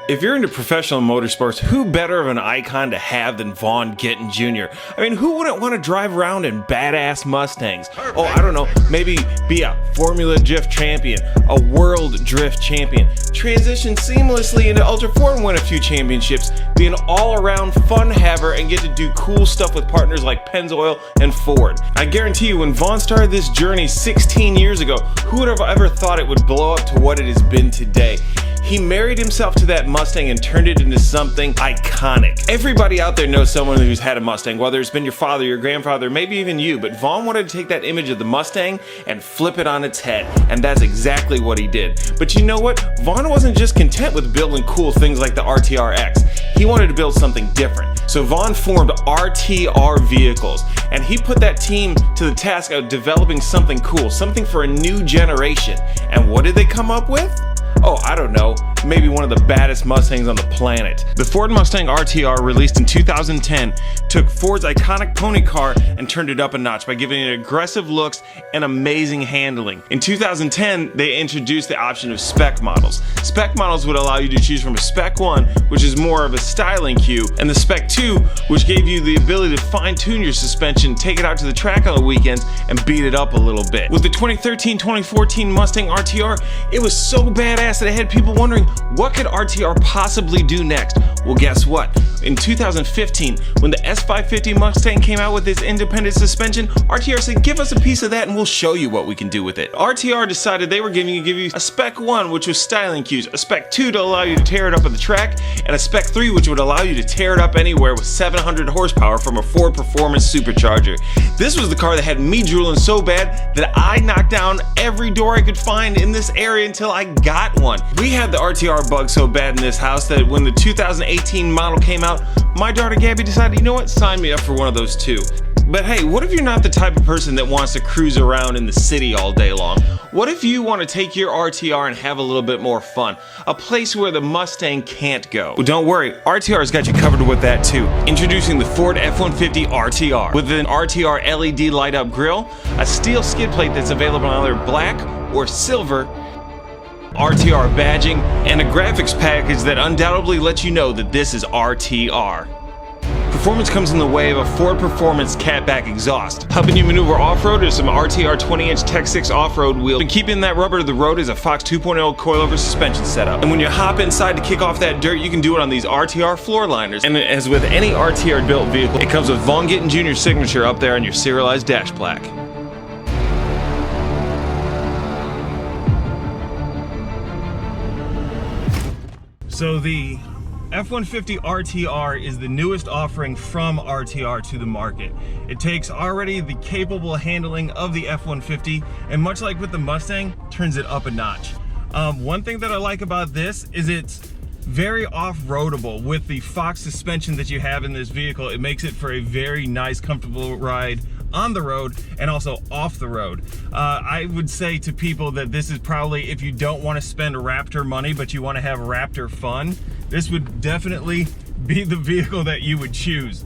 If you're into professional motorsports, who better of an icon to have than Vaughn Gittin Jr.? I mean, who wouldn't want to drive around in badass Mustangs? Oh, I don't know, maybe be a Formula Drift champion, a World Drift champion, transition seamlessly into Ultra 4 and win a few championships, be an all-around fun haver and get to do cool stuff with partners like Pennzoil and Ford. I guarantee you, when Vaughn started this journey 16 years ago, who would have ever thought it would blow up to what it has been today? He married himself to that Mustang and turned it into something iconic. Everybody out there knows someone who's had a Mustang, whether it's been your father, your grandfather, maybe even you, but Vaughn wanted to take that image of the Mustang and flip it on its head, and that's exactly what he did. But you know what? Vaughn wasn't just content with building cool things like the RTRX. He wanted to build something different. So Vaughn formed RTR Vehicles, and he put that team to the task of developing something cool, something for a new generation. And what did they come up with? Oh, I don't know, maybe one of the baddest Mustangs on the planet. The Ford Mustang RTR, released in 2010, took Ford's iconic pony car and turned it up a notch by giving it aggressive looks and amazing handling. In 2010, they introduced the option of spec models. Spec models would allow you to choose from a Spec 1, which is more of a styling cue, and the Spec 2, which gave you the ability to fine-tune your suspension, take it out to the track on the weekends, and beat it up a little bit. With the 2013-2014 Mustang RTR, it was so badass that it had people wondering, what could RTR possibly do next? Well, guess what? In 2015, when the S-550 Mustang came out with its independent suspension, RTR said, give us a piece of that and we'll show you what we can do with it. RTR decided they were going to give you a Spec 1, which was styling cues, a Spec 2 to allow you to tear it up on the track, and a Spec 3, which would allow you to tear it up anywhere with 700 horsepower from a Ford Performance supercharger. This was the car that had me drooling so bad that I knocked down every door I could find in this area until I got one. We had the RTR bug so bad in this house that when the 2018 model came out, my daughter Gabby decided, you know what, sign me up for one of those too. But hey, what if you're not the type of person that wants to cruise around in the city all day long? What if you want to take your RTR and have a little bit more fun? A place where the Mustang can't go. Well, don't worry, RTR's got you covered with that too. Introducing the Ford F-150 RTR. With an RTR LED light-up grille, a steel skid plate that's available in either black or silver, RTR badging, and a graphics package that undoubtedly lets you know that this is RTR. Performance comes in the way of a Ford Performance catback exhaust. Helping you maneuver off-road is some RTR 20-inch Tech 6 off-road wheels, and keeping that rubber to the road is a Fox 2.0 coilover suspension setup. And when you hop inside to kick off that dirt, you can do it on these RTR floor liners. And as with any RTR built vehicle, it comes with Vaughn Gittin Jr.'s signature up there on your serialized dash plaque. So the F-150 RTR is the newest offering from RTR to the market. It takes already the capable handling of the F-150 and, much like with the Mustang, turns it up a notch. One thing that I like about this is it's very off-roadable. With the Fox suspension that you have in this vehicle, it makes it for a very nice, comfortable ride on the road and also off the road. I would say to people that this is probably, if you don't want to spend Raptor money but you want to have Raptor fun, this would definitely be the vehicle that you would choose.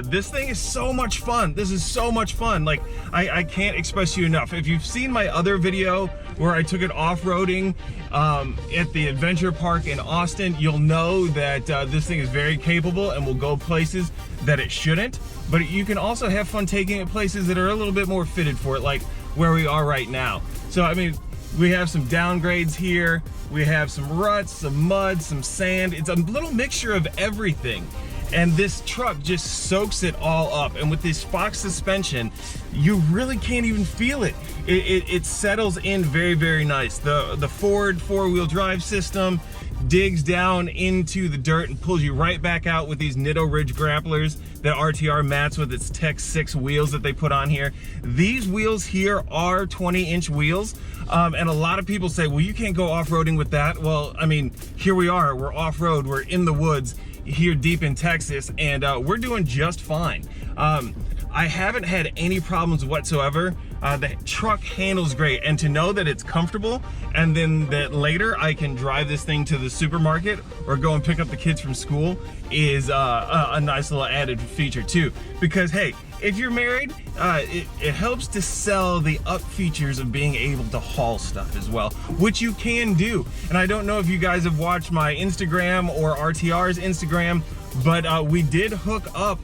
This thing is so much fun. This is so much fun. Like, I can't express to you enough. If you've seen my other video where I took it off-roading at the adventure park in Austin, you'll know that this thing is very capable and will go places that it shouldn't. But you can also have fun taking it places that are a little bit more fitted for it, like where we are right now. So, I mean, we have some downgrades here. We have some ruts, some mud, some sand. It's a little mixture of everything. And this truck just soaks it all up. And with this Fox suspension, you really can't even feel it. It settles in very, very nice. The Ford four-wheel drive system digs down into the dirt and pulls you right back out with these Nitto Ridge grapplers that RTR mats with its Tech 6 wheels that they put on here. These wheels here are 20-inch wheels, and a lot of people say, well, you can't go off-roading with that. Well, I mean, here we are. We're off-road. We're in the woods here deep in Texas, and we're doing just fine. I haven't had any problems whatsoever The truck handles great, and to know that it's comfortable, and then that later I can drive this thing to the supermarket or go and pick up the kids from school is a nice little added feature too. Because hey, if you're married, it helps to sell the up features of being able to haul stuff as well, which you can do. And I don't know if you guys have watched my Instagram or RTR's Instagram, but we did hook up,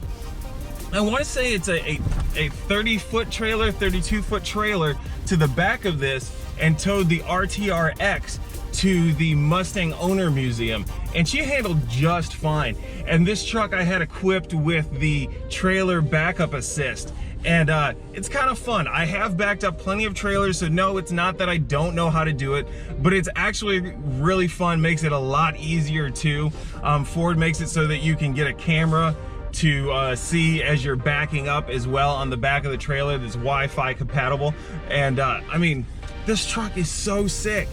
I want to say it's a 30-foot trailer, 32-foot trailer to the back of this, and towed the RTRX to the Mustang Owner Museum, and she handled just fine. And this truck I had equipped with the trailer backup assist, and it's kind of fun. I have backed up plenty of trailers, so no, it's not that I don't know how to do it, but it's actually really fun, makes it a lot easier too. Ford makes it so that you can get a camera to see as you're backing up as well on the back of the trailer that's Wi-Fi compatible. And I mean, this truck is so sick.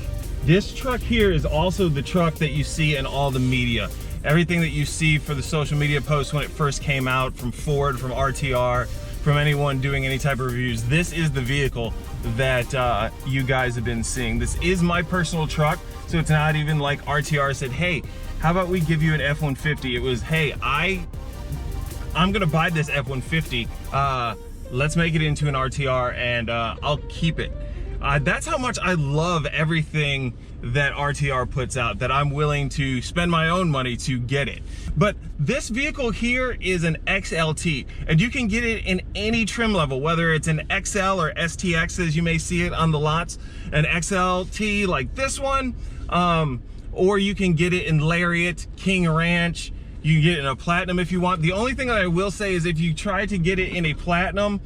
This truck here is also the truck that you see in all the media. Everything that you see for the social media posts when it first came out, from Ford, from RTR, from anyone doing any type of reviews, this is the vehicle that you guys have been seeing. This is my personal truck, so it's not even like RTR said, hey, how about we give you an F-150? It was, hey, I'm gonna buy this F-150, let's make it into an RTR, and I'll keep it. That's how much I love everything that RTR puts out, that I'm willing to spend my own money to get it. But this vehicle here is an XLT, and you can get it in any trim level, whether it's an XL or STX as you may see it on the lots, an XLT like this one, or you can get it in Lariat, King Ranch. You can get it in a Platinum if you want. The only thing that I will say is if you try to get it in a Platinum,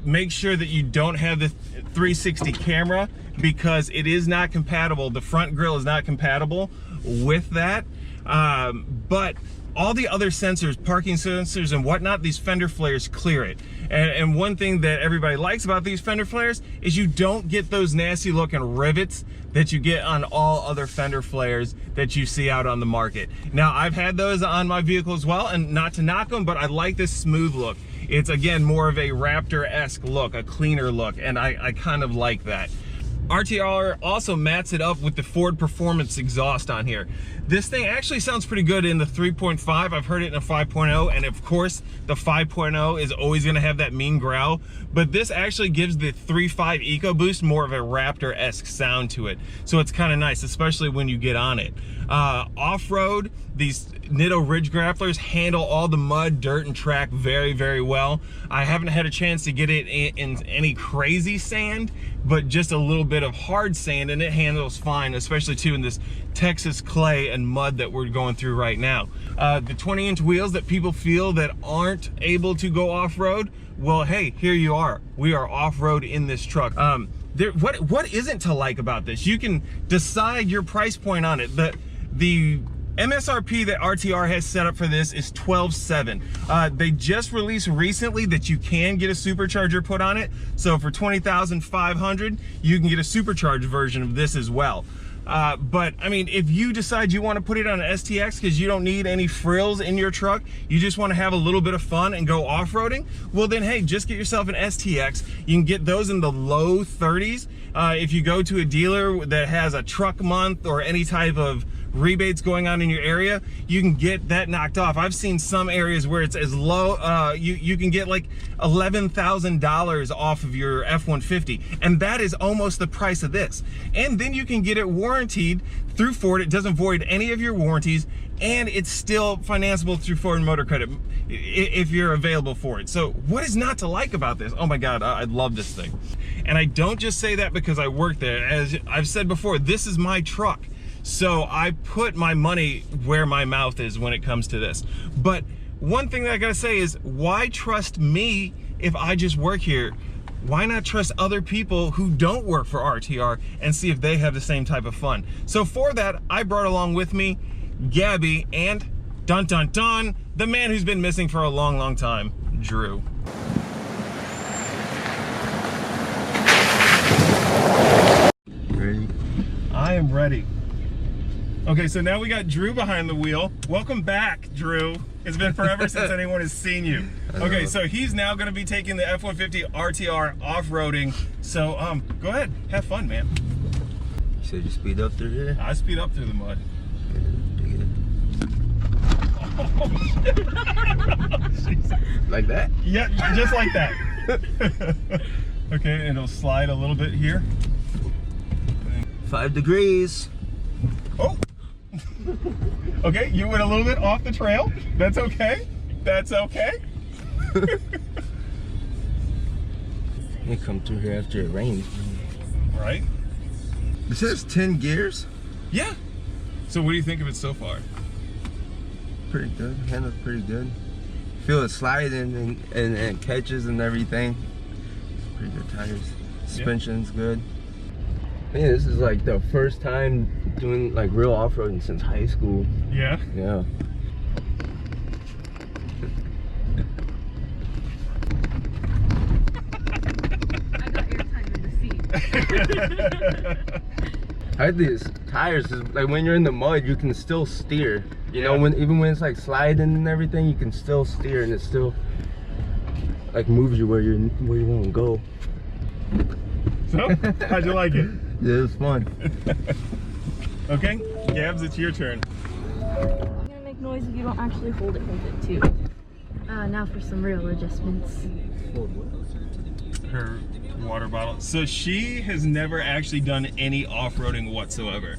make sure that you don't have the 360 camera, because it is not compatible. The front grille is not compatible with that. But all the other sensors, parking sensors and whatnot, these fender flares clear it. And one thing that everybody likes about these fender flares is you don't get those nasty looking rivets that you get on all other fender flares that you see out on the market. Now, I've had those on my vehicle as well, and not to knock them, but I like this smooth look. It's, again, more of a Raptor-esque look, a cleaner look, and I kind of like that. RTR also mats it up with the Ford Performance exhaust on here. This thing actually sounds pretty good in the 3.5. I've heard it in a 5.0, and of course the 5.0 is always going to have that mean growl, but this actually gives the 3.5 EcoBoost more of a Raptor-esque sound to it, so it's kind of nice, especially when you get on it. Off-road, these Nitto Ridge Grapplers handle all the mud, dirt, and track very, very well. I haven't had a chance to get it in any crazy sand, but just a little bit of hard sand, and it handles fine, especially too in this Texas clay and mud that we're going through right now. The 20-inch wheels that people feel that aren't able to go off-road, well, hey, here you are. We are off-road in this truck. What isn't to like about this? You can decide your price point on it. The MSRP that RTR has set up for this is $12,700. They just released recently that you can get a supercharger put on it. So for $20,500, you can get a supercharged version of this as well. But I mean, if you decide you want to put it on an STX because you don't need any frills in your truck, you just want to have a little bit of fun and go off-roading, well then, hey, just get yourself an STX. You can get those in the low 30s. If you go to a dealer that has a truck month or any type of rebates going on in your area, you can get that knocked off. I've seen some areas where it's as low, you can get like $11,000 off of your F-150, and that is almost the price of this. And then you can get it warranted through Ford. It doesn't void any of your warranties, and it's still financeable through Ford Motor Credit if you're available for it. So what is not to like about this? Oh my God, I love this thing. And I don't just say that because I work there. As I've said before, this is my truck. So I put my money where my mouth is when it comes to this. But one thing that I gotta say is, why trust me if I just work here? Why not trust other people who don't work for RTR and see if they have the same type of fun? So for that, I brought along with me Gabby and, dun dun dun, the man who's been missing for a long, long time, Drew. Ready? I am ready. Okay, so now we got Drew behind the wheel. Welcome back, Drew. It's been forever since anyone has seen you. Okay, so he's now going to be taking the F-150 RTR off-roading. So, go ahead. Have fun, man. You said you speed up through here? I speed up through the mud. Like that? Yeah, just like that. Okay, and it'll slide a little bit here. 5 degrees. Oh! Okay, you went a little bit off the trail. That's okay. That's okay. You come through here after it rains. Right? It says 10 gears. Yeah. So what do you think of it so far? Pretty good. Handles pretty good. Feel it sliding and catches and everything. Pretty good tires. Suspension's good. Yeah, this is like the first time doing like real off-roading since high school. Yeah? Yeah. I got airtime in the seat. I think these tires is like when you're in the mud, you can still steer. You know, even when it's like sliding and everything, you can still steer, and it still like moves you where you want to go. So, how'd you like it? Yeah, it was fun. Okay, Gabs, it's your turn. I'm gonna make noise if you don't actually hold it too. Now for some real adjustments. Her water bottle. So she has never actually done any off-roading whatsoever.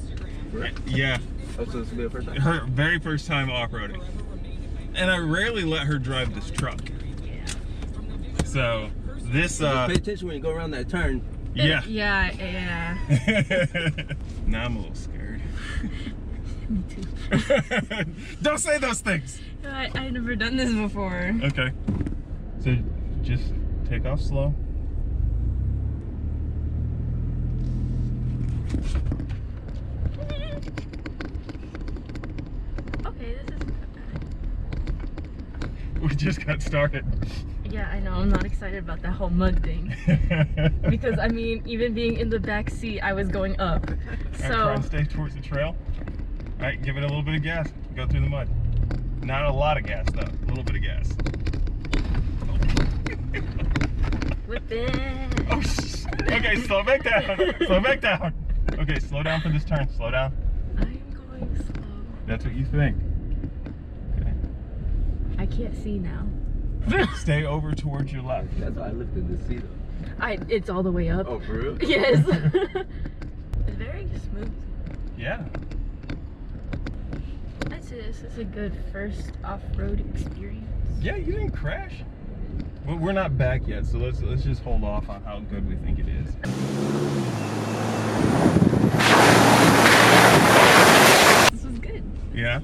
Right. Yeah. Oh, so this will be the first time? Her very first time off-roading. And I rarely let her drive this truck. So this Just pay attention when you go around that turn. yeah. Yeah. Now I'm a little scared. Me too. Don't say those things. I've never done this before. Okay. So just take off slow. Okay, this isn't that We just got started. bad. Yeah, I know. I'm not excited about that whole mud thing. Because, I mean, even being in the back seat, I was going up. So. Try and stay towards the trail. All right, give it a little bit of gas. Go through the mud. Not a lot of gas, though. A little bit of gas. Whip it. Oh, okay, slow back down. Slow back down. Okay, slow down for this turn. Slow down. I am going slow. That's what you think. Okay. I can't see now. Stay over towards your left. That's why I lifted the seat up. It's all the way up. Oh, for real? Yes. It's very smooth. Yeah. I'd say this is a good first off-road experience. Yeah, you didn't crash. But we're not back yet, so let's just hold off on how good we think it is. This was good. Yeah.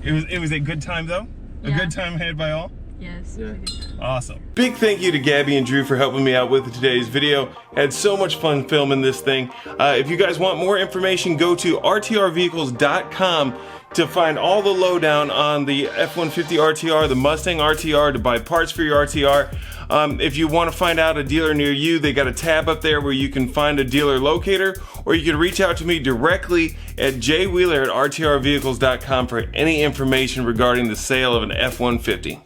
It was a good time though. A Yeah. good time had by all. Yes. Yeah. It was a good time. Awesome. Big thank you to Gabby and Drew for helping me out with today's video. Had so much fun filming this thing. If you guys want more information, go to rtrvehicles.com to find all the lowdown on the F-150 RTR, the Mustang RTR, to buy parts for your RTR. If you want to find out a dealer near you, they got a tab up there where you can find a dealer locator, or you can reach out to me directly at jwheeler@rtrvehicles.com for any information regarding the sale of an F-150.